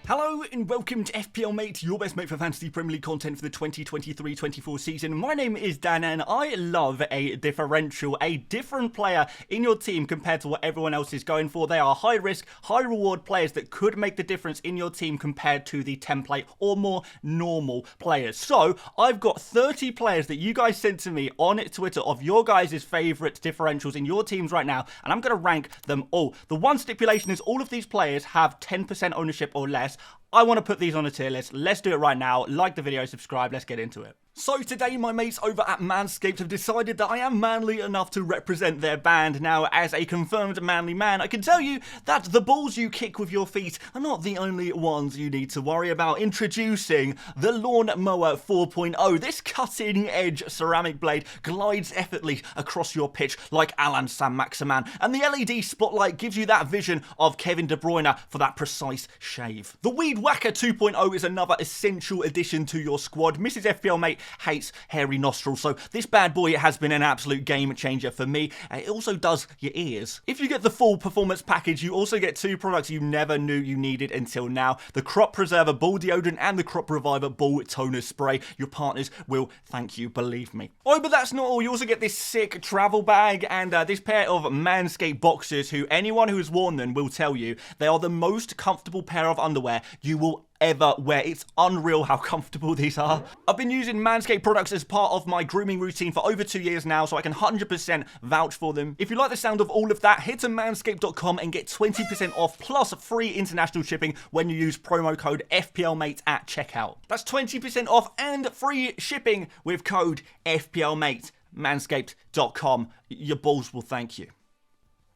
Hello and welcome to FPL Mate, your best mate for fantasy Premier League content for the 2023-24 season. My name is Dan and I love a differential, a different player in your team compared to what everyone else is going for. They are high risk, high reward players that could make the difference in your team compared to the template or more normal players. So I've got 30 players that you guys sent to me on Twitter of your guys' favourite differentials in your teams right now, and I'm going to rank them all. The one stipulation is all of these players have 10% ownership or less. I want to put these on a tier list. Let's do it right now. Like the video, subscribe, let's get into it. So today my mates over at Manscaped have decided that I am manly enough to represent their band. Now, as a confirmed manly man, I can tell you that the balls you kick with your feet are not the only ones you need to worry about. Introducing the Lawn Mower 4.0. This cutting edge ceramic blade glides effortlessly across your pitch like Alan Saint-Maximin, and the LED spotlight gives you that vision of Kevin De Bruyne for that precise shave. The Weed Whacker 2.0 is another essential addition to your squad. Mrs. FPL Mate hates hairy nostrils, so this bad boy has been an absolute game changer for me. It also does your ears. If you get the full performance package, you also get two products you never knew you needed until now: the Crop Preserver Ball Deodorant and the Crop Reviver Ball Toner Spray. Your partners will thank you, believe me. Oh, but that's not all. You also get this sick travel bag and this pair of Manscaped boxers, who anyone who has worn them will tell you they are the most comfortable pair of underwear you will ever wear. It's unreal how comfortable these are. I've been using Manscaped products as part of my grooming routine for over 2 years now, so I can 100% vouch for them. If you like the sound of all of that, head to manscaped.com and get 20% off plus free international shipping when you use promo code FPLMate at checkout. That's 20% off and free shipping with code FPLMate. Manscaped.com. Your balls will thank you.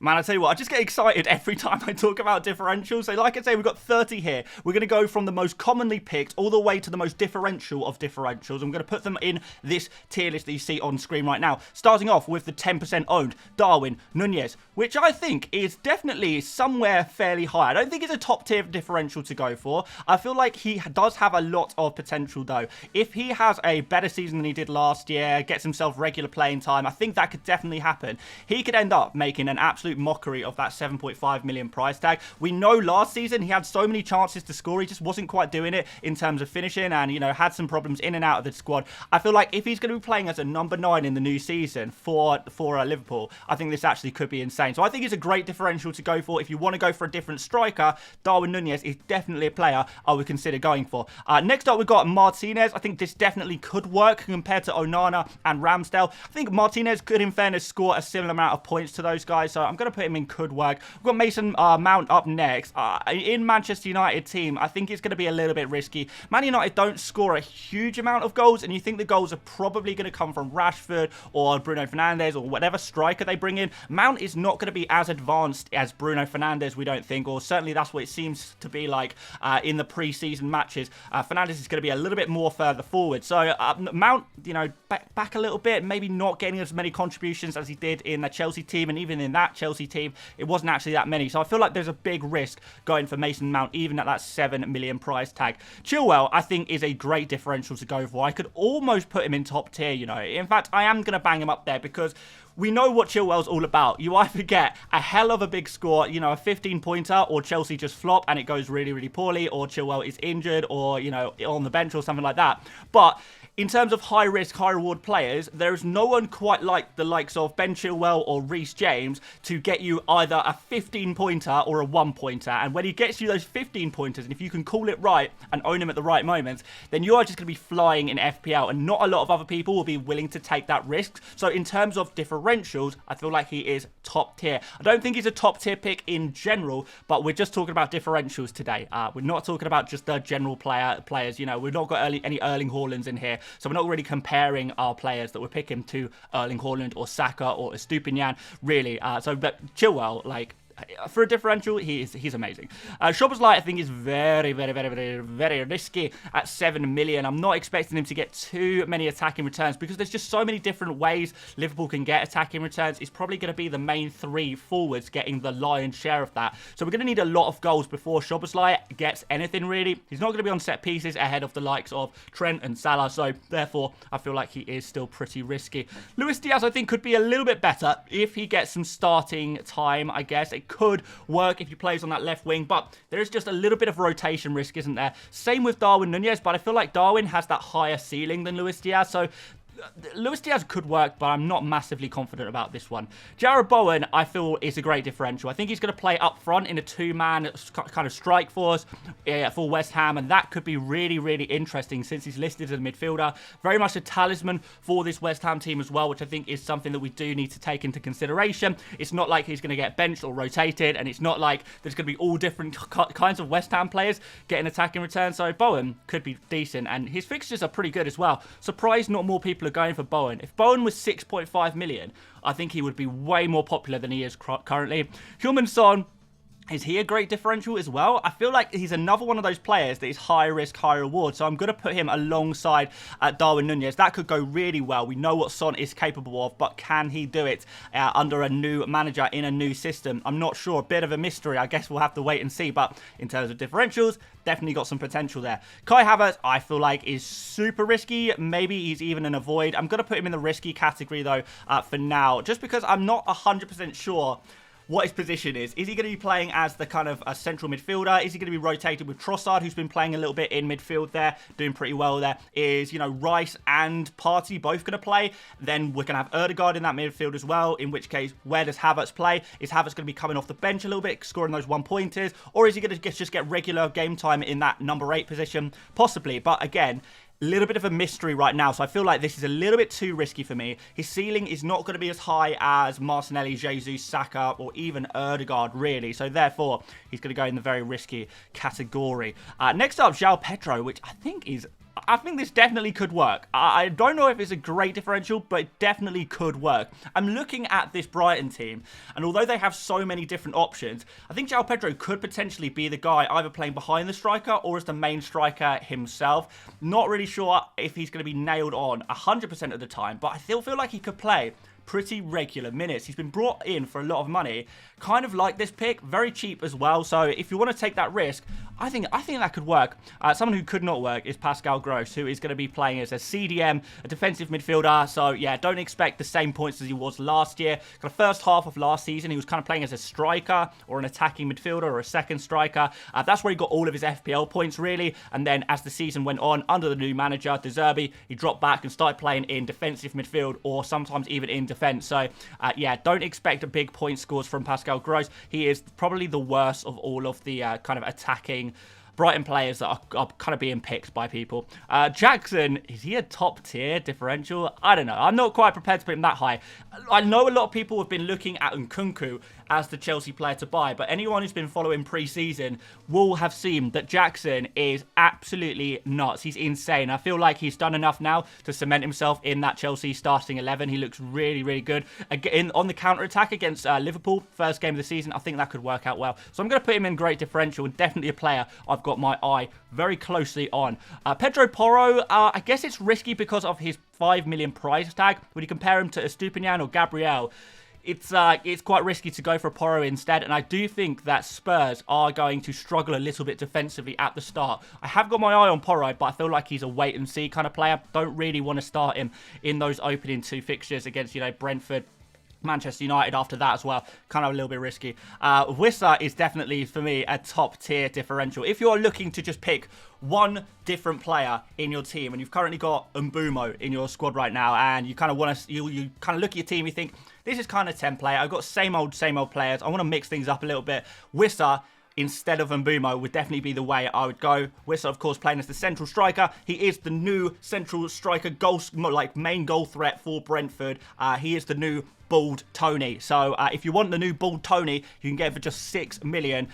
Man, I tell you what, I just get excited every time I talk about differentials. So like I say, we've got 30 here. We're going to go from the most commonly picked all the way to the most differential of differentials. I'm going to put them in this tier list that you see on screen right now. Starting off with the 10% owned, Darwin Núñez, which I think is definitely somewhere fairly high. I don't think it's a top tier differential to go for. I feel like he does have a lot of potential though. If he has a better season than he did last year, gets himself regular playing time, I think that could definitely happen. He could end up making an absolute mockery of that 7.5 million price tag. We know last season he had so many chances to score, he just wasn't quite doing it in terms of finishing, and, you know, had some problems in and out of the squad. I feel like if he's going to be playing as a number 9 in the new season for Liverpool, I think this actually could be insane. So I think it's a great differential to go for. If you want to go for a different striker, Darwin Núñez is definitely a player I would consider going for. Next up, we've got Martinez. I think this definitely could work compared to Onana and Ramsdale. I think Martinez could, in fairness, score a similar amount of points to those guys, so I'm going to put him in could work. We've got Mason Mount up next. In Manchester United team, I think it's going to be a little bit risky. Man United don't score a huge amount of goals, and you think the goals are probably going to come from Rashford or Bruno Fernandes or whatever striker they bring in. Mount is not going to be as advanced as Bruno Fernandes, we don't think, or certainly that's what it seems to be like in the pre-season matches. Fernandes is going to be a little bit more further forward. So Mount, you know, back a little bit, maybe not getting as many contributions as he did in the Chelsea team, and even in that Chelsea team, it wasn't actually that many. So I feel like there's a big risk going for Mason Mount, even at that 7 million price tag. Chilwell, I think, is a great differential to go for. I could almost put him in top tier, you know. In fact, I am going to bang him up there because we know what Chilwell's all about. You either get a hell of a big score, you know, a 15-pointer, or Chelsea just flop and it goes really, really poorly, or Chilwell is injured, or, you know, on the bench or something like that. But in terms of high-risk, high-reward players, there is no one quite like the likes of Ben Chilwell or Reece James to get you either a 15-pointer or a 1-pointer. And when he gets you those 15-pointers, and if you can call it right and own him at the right moments, then you are just going to be flying in FPL, and not a lot of other people will be willing to take that risk. So in terms of differentials, I feel like he is top tier. I don't think he's a top tier pick in general, but we're just talking about differentials today. We're not talking about just the general players. You know, we've not got any Erling Haalands in here. So we're not really comparing our players that we're picking to Erling Haaland or Saka or Estupiñán, really. But Chilwell, like, for a differential, he's amazing. Szoboszlai, I think, is very, very, very, very, very risky at 7 million. I'm not expecting him to get too many attacking returns because there's just so many different ways Liverpool can get attacking returns. It's probably going to be the main 3 forwards getting the lion's share of that. So we're going to need a lot of goals before Szoboszlai gets anything, really. He's not going to be on set pieces ahead of the likes of Trent and Salah, so therefore I feel like he is still pretty risky. Luis Diaz, I think, could be a little bit better if he gets some starting time, I guess. It could work if he plays on that left wing, but there is just a little bit of rotation risk, isn't there? Same with Darwin Nunez, but I feel like Darwin has that higher ceiling than Luis Diaz, so Luis Diaz could work, but I'm not massively confident about this one. Jarrod Bowen, I feel, is a great differential. I think he's going to play up front in a two-man kind of strike force for West Ham, and that could be really, really interesting since he's listed as a midfielder. Very much a talisman for this West Ham team as well, which I think is something that we do need to take into consideration. It's not like he's going to get benched or rotated, and it's not like there's going to be all different kinds of West Ham players getting attack in return. So Bowen could be decent, and his fixtures are pretty good as well. Surprised not more people are going for Bowen. If Bowen was 6.5 million, I think he would be way more popular than he is currently. Heung-min Son, is he a great differential as well? I feel like he's another one of those players that is high risk, high reward. So I'm going to put him alongside Darwin Nunez. That could go really well. We know what Son is capable of, but can he do it under a new manager in a new system? I'm not sure. A bit of a mystery. I guess we'll have to wait and see. But in terms of differentials, definitely got some potential there. Kai Havertz, I feel like, is super risky. Maybe he's even an avoid. I'm going to put him in the risky category, though, for now, just because I'm not 100% sure what his position is. Is he going to be playing as the kind of a central midfielder? Is he going to be rotated with Trossard, who's been playing a little bit in midfield there, doing pretty well there? Is, you know, Rice and Partey both going to play? Then we're going to have Ødegaard in that midfield as well, in which case, where does Havertz play? Is Havertz going to be coming off the bench a little bit, scoring those 1-pointers? Or is he going to just get regular game time in that number 8 position? Possibly, but again, little bit of a mystery right now, so I feel like this is a little bit too risky for me. His ceiling is not going to be as high as Martinelli, Jesus, Saka, or even Ødegaard, really. So therefore, he's going to go in the very risky category. Next up, João Pedro, which I think this definitely could work. I don't know if it's a great differential, but it definitely could work. I'm looking at this Brighton team, and although they have so many different options, I think João Pedro could potentially be the guy either playing behind the striker or as the main striker himself. Not really sure if he's going to be nailed on 100% of the time, but I still feel like he could play pretty regular minutes. He's been brought in for a lot of money. Kind of like this pick, very cheap as well. So if you want to take that risk, I think that could work. Someone who could not work is Pascal Gross, who is going to be playing as a CDM, a defensive midfielder. So yeah, don't expect the same points as he was last year. The first half of last season, he was kind of playing as a striker or an attacking midfielder or a second striker. That's where he got all of his FPL points, really. And then as the season went on, under the new manager, De Zerbi, he dropped back and started playing in defensive midfield or sometimes even in defense. So yeah, don't expect a big point scores from Pascal Gross. He is probably the worst of all of the kind of attacking Brighton players that are kind of being picked by people. Jackson, is he a top tier differential? I don't know. I'm not quite prepared to put him that high. I know a lot of people have been looking at Nkunku as the Chelsea player to buy, but anyone who's been following pre-season will have seen that Jackson is absolutely nuts. He's insane. I feel like he's done enough now to cement himself in that Chelsea starting 11. He looks really, really good. Again, on the counter-attack against Liverpool, first game of the season, I think that could work out well. So I'm going to put him in great differential, and definitely a player I've got my eye very closely on. Pedro Porro, I guess it's risky because of his 5 million price tag. When you compare him to Estupinian or Gabriel, it's quite risky to go for Porro instead, and I do think that Spurs are going to struggle a little bit defensively at the start. I have got my eye on Porro, but I feel like he's a wait-and-see kind of player. Don't really want to start him in those opening 2 fixtures against, you know, Brentford, Manchester United after that as well. Kind of a little bit risky. Wissa is definitely, for me, a top-tier differential. If you're looking to just pick one different player in your team, and you've currently got Mbeumo in your squad right now, and you kind of want to, you kind of look at your team, you think, this is kind of template. I've got same old players. I want to mix things up a little bit. Wissa instead of Mbeumo would definitely be the way I would go. Wissa, of course, playing as the central striker. He is the new central striker, main goal threat for Brentford. He is the new bald Tony. So if you want the new bald Tony, you can get it for just 6 million.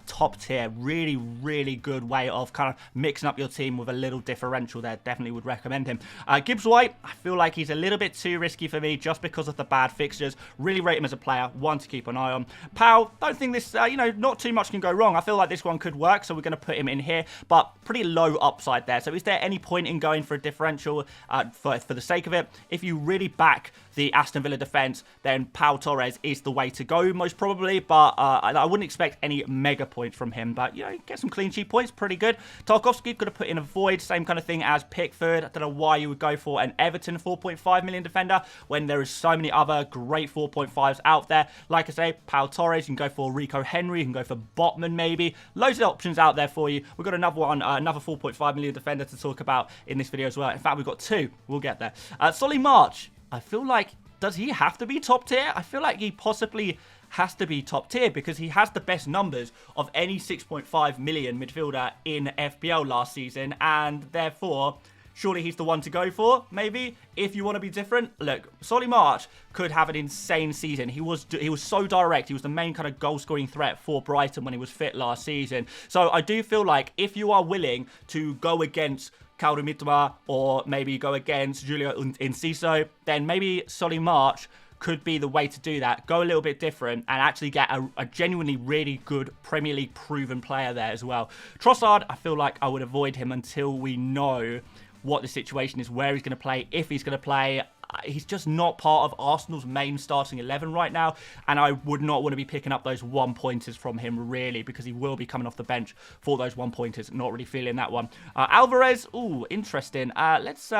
Top tier, really, really good way of kind of mixing up your team with a little differential there. Definitely would recommend him. Gibbs White, I feel like he's a little bit too risky for me just because of the bad fixtures. Really rate him as a player, one to keep an eye on. Powell, don't think this, you know, not too much can go wrong. I feel like this one could work, so we're going to put him in here, but pretty low upside there. So is there any point in going for a differential for the sake of it? If you really back the Aston Villa defence, then Pau Torres is the way to go most probably, but I wouldn't expect any mega points from him, but get some clean sheet points, pretty good. Tarkowski could have put in a void, same kind of thing as Pickford. I don't know why you would go for an Everton 4.5 million defender when there is so many other great 4.5s out there. Like I say, Pau Torres, you can go for Rico Henry, you can go for Botman maybe. Loads of options out there for you. We've got another one, another 4.5 million defender to talk about in this video as well. In fact, we've got two. We'll get there. Solly March, I feel like, does he have to be top tier? I feel like he possibly has to be top tier because he has the best numbers of any 6.5 million midfielder in FPL last season, and therefore surely he's the one to go for, maybe, if you want to be different. Look, Solly March could have an insane season. He was so direct. He was the main kind of goal-scoring threat for Brighton when he was fit last season. So I do feel like if you are willing to go against Caldo Mitoma or maybe go against Julio Enciso, then maybe Solly March could be the way to do that. Go a little bit different and actually get a genuinely really good Premier League proven player there as well. Trossard, I feel like I would avoid him until we know what the situation is, where he's going to play, if he's going to play. He's just not part of Arsenal's main starting 11 right now, and I would not want to be picking up those 1-pointers from him, really, because he will be coming off the bench for those 1-pointers. Not really feeling that one. Alvarez, ooh, interesting. Let's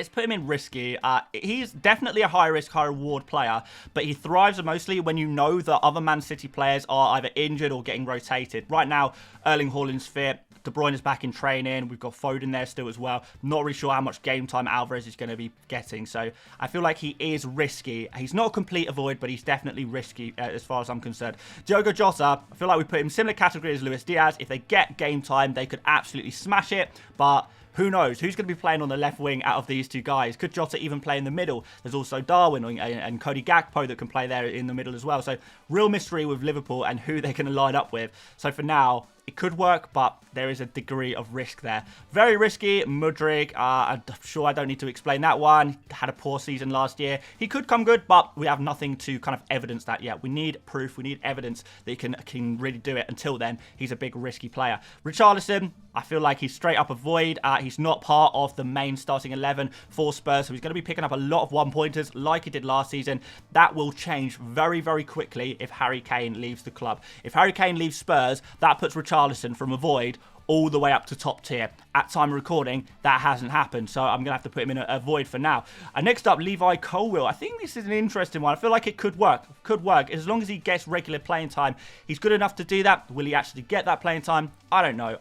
put him in risky. He's definitely a high-risk, high-reward player, but he thrives mostly when you know that other Man City players are either injured or getting rotated. Right now, Erling Haaland's fit. De Bruyne is back in training. We've got Foden there still as well. Not really sure how much game time Alvarez is going to be getting, so I feel like he is risky. He's not a complete avoid, but he's definitely risky as far as I'm concerned. Diogo Jota, I feel like we put him in similar category as Luis Diaz. If they get game time, they could absolutely smash it, but who knows? Who's going to be playing on the left wing out of these two guys? Could Jota even play in the middle? There's also Darwin and Cody Gakpo that can play there in the middle as well. So real mystery with Liverpool and who they're going to line up with. So for now, it could work, but there is a degree of risk there. Very risky. Mudryk, I'm sure I don't need to explain that one. Had a poor season last year. He could come good, but we have nothing to kind of evidence that yet. We need proof. We need evidence that he can really do it. Until then, he's a big risky player. Richarlison, I feel like he's straight up a void. He's not part of the main starting 11 for Spurs, so he's going to be picking up a lot of 1-pointers like he did last season. That will change very, very quickly if Harry Kane leaves the club. If Harry Kane leaves Spurs, that puts Richarlison from a void all the way up to top tier. At time of recording, that hasn't happened, so I'm going to have to put him in a void for now. Next up, Levi Colwill. I think this is an interesting one. I feel like it could work. Could work. As long as he gets regular playing time, he's good enough to do that. Will he actually get that playing time? I don't know.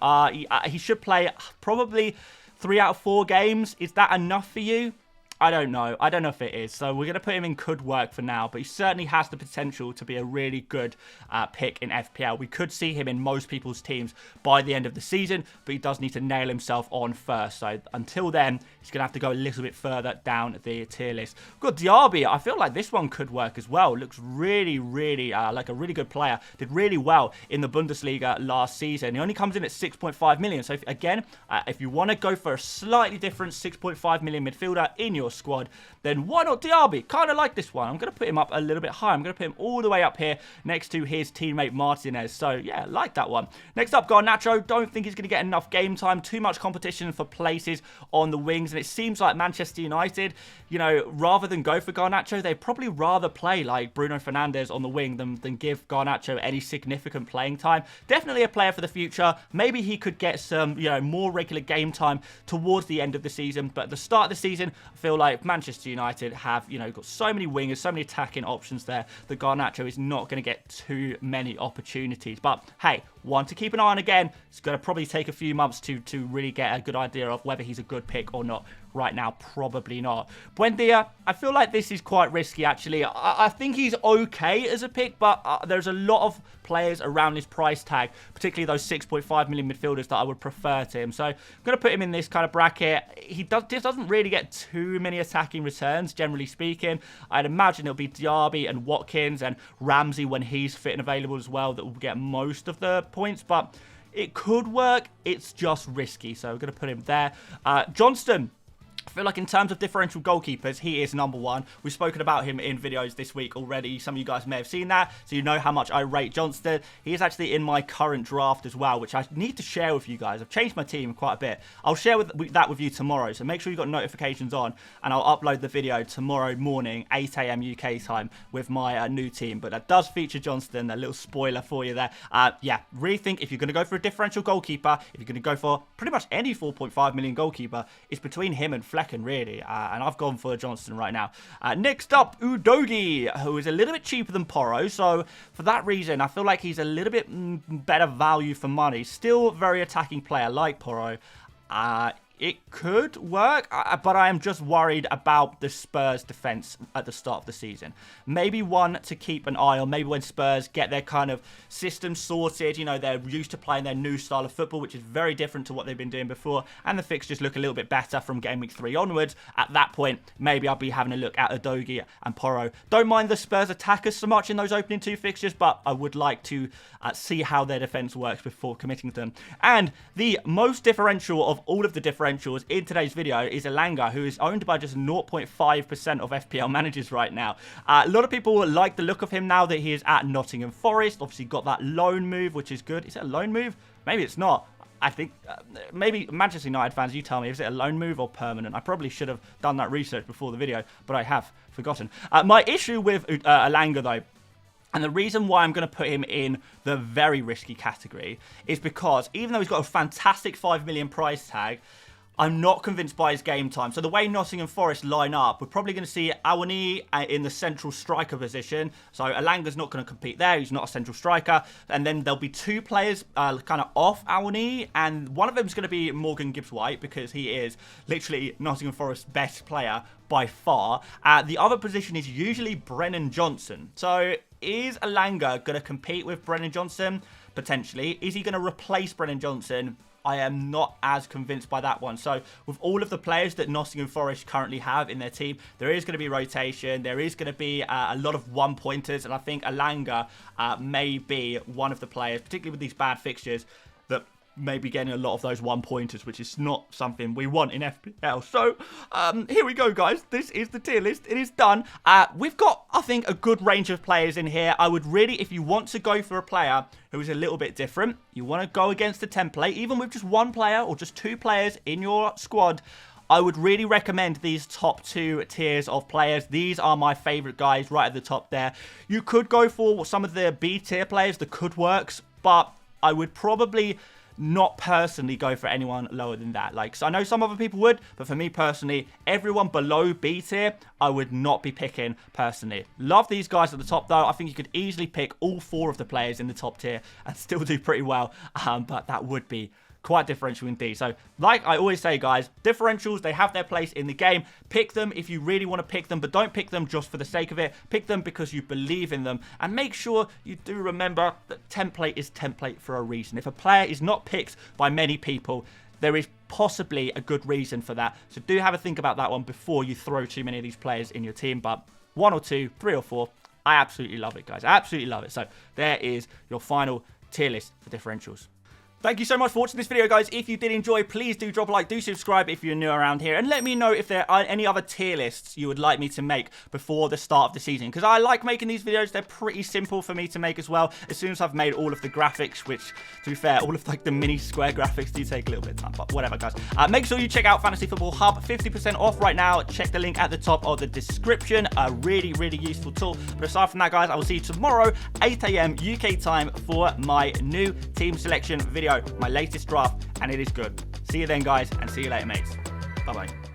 He should play probably 3 out of 4 games. Is that enough for you? I don't know. I don't know if it is. So we're going to put him in could work for now. But he certainly has the potential to be a really good pick in FPL. We could see him in most people's teams by the end of the season. But he does need to nail himself on first. So until then, he's going to have to go a little bit further down the tier list. We've got Diaby. I feel like this one could work as well. Looks really, really like a really good player. Did really well in the Bundesliga last season. He only comes in at 6.5 million. So if you want to go for a slightly different 6.5 million midfielder in your squad, then why not Diaby? Kind of like this one. I'm going to put him up a little bit higher. I'm going to put him all the way up here next to his teammate Martinez. So yeah, like that one. Next up, Garnacho. Don't think he's going to get enough game time. Too much competition for places on the wings. And it seems like Manchester United, rather than go for Garnacho, they'd probably rather play like Bruno Fernandes on the wing than give Garnacho any significant playing time. Definitely a player for the future. Maybe he could get some, more regular game time towards the end of the season. But at the start of the season, I feel like Manchester United have, got so many wingers, so many attacking options there that Garnacho is not going to get too many opportunities. But hey, one to keep an eye on again. It's going to probably take a few months to really get a good idea of whether he's a good pick or not. Right now, probably not. Buendia, I feel like this is quite risky, actually. I think he's okay as a pick, but there's a lot of players around his price tag, particularly those 6.5 million midfielders that I would prefer to him. So I'm going to put him in this kind of bracket. He just doesn't really get too many attacking returns, generally speaking. I'd imagine it'll be Diaby and Watkins and Ramsey when he's fit and available as well that will get most of the points, but it could work. It's just risky, so we're going to put him there. Johnston. I feel like in terms of differential goalkeepers, he is number one. We've spoken about him in videos this week already. Some of you guys may have seen that, so you know how much I rate Johnston. He is actually in my current draft as well, which I need to share with you guys. I've changed my team quite a bit. I'll share that with you tomorrow, so make sure you've got notifications on, and I'll upload the video tomorrow morning, 8 AM UK time, with my new team. But that does feature Johnston, a little spoiler for you there. Yeah, really think if you're going to go for a differential goalkeeper, if you're going to go for pretty much any 4.5 million goalkeeper, it's between him and Flecken, really. And I've gone for Johnston right now. Next up, Udogie, who is a little bit cheaper than Porro. So for that reason, I feel like he's a little bit better value for money. Still very attacking player like Porro. It could work, but I am just worried about the Spurs defence at the start of the season. Maybe one to keep an eye on, maybe when Spurs get their kind of system sorted, you know, they're used to playing their new style of football, which is very different to what they've been doing before, and the fixtures look a little bit better from game week 3 onwards. At that point, maybe I'll be having a look at Udogie and Porro. Don't mind the Spurs attackers so much in those opening 2 fixtures, but I would like to see how their defence works before committing to them. And the most differential of all of the differentials in today's video is Elanga, who is owned by just 0.5% of FPL managers right now. A lot of people like the look of him now that he is at Nottingham Forest. Obviously got that loan move, which is good. Is it a loan move? Maybe it's not. I think maybe Manchester United fans, you tell me, is it a loan move or permanent? I probably should have done that research before the video, but I have forgotten. My issue with Elanga, though, and the reason why I'm going to put him in the very risky category is because even though he's got a fantastic 5 million price tag, I'm not convinced by his game time. So the way Nottingham Forest line up, we're probably going to see Awani in the central striker position. So Elanga's not going to compete there. He's not a central striker. And then there'll be 2 players kind of off Awani. And one of them is going to be Morgan Gibbs-White because he is literally Nottingham Forest's best player by far. The other position is usually Brennan Johnson. So is Elanga going to compete with Brennan Johnson? Potentially. Is he going to replace Brennan Johnson? I am not as convinced by that one. So with all of the players that Nottingham Forest currently have in their team, there is going to be rotation. There is going to be a lot of one-pointers. And I think Elanga may be one of the players, particularly with these bad fixtures, that may be getting a lot of those one-pointers, which is not something we want in FPL. So here we go, guys. This is the tier list. It is done. We've got, I think, a good range of players in here. I would really, if you want to go for a player who is a little bit different, you want to go against the template, even with just 1 player or just 2 players in your squad, I would really recommend these top 2 tiers of players. These are my favourite guys right at the top there. You could go for some of the B tier players that could work, but I would probably not personally go for anyone lower than that. Like, so I know some other people would, but for me personally, everyone below B tier, I would not be picking personally. Love these guys at the top though. I think you could easily pick all 4 of the players in the top tier and still do pretty well, but that would be quite differential indeed. So like I always say, guys, differentials, they have their place in the game. Pick them if you really want to pick them, but don't pick them just for the sake of it. Pick them because you believe in them, and make sure you do remember that template is template for a reason. If a player is not picked by many people, there is possibly a good reason for that. So do have a think about that one before you throw too many of these players in your team. But 1 or 2, 3 or 4, I absolutely love it, guys. I absolutely love it. So there is your final tier list for differentials. Thank you so much for watching this video, guys. If you did enjoy, please do drop a like, do subscribe if you're new around here, and let me know if there are any other tier lists you would like me to make before the start of the season, because I like making these videos. They're pretty simple for me to make as well. As soon as I've made all of the graphics, which, to be fair, all of like the mini square graphics do take a little bit of time, but whatever, guys. Make sure you check out Fantasy Football Hub, 50% off right now. Check the link at the top of the description. A really, really useful tool. But aside from that, guys, I will see you tomorrow, 8 AM UK time, for my new team selection video, my latest draft, and it is good. See you then, guys, and see you later, mates. Bye-bye.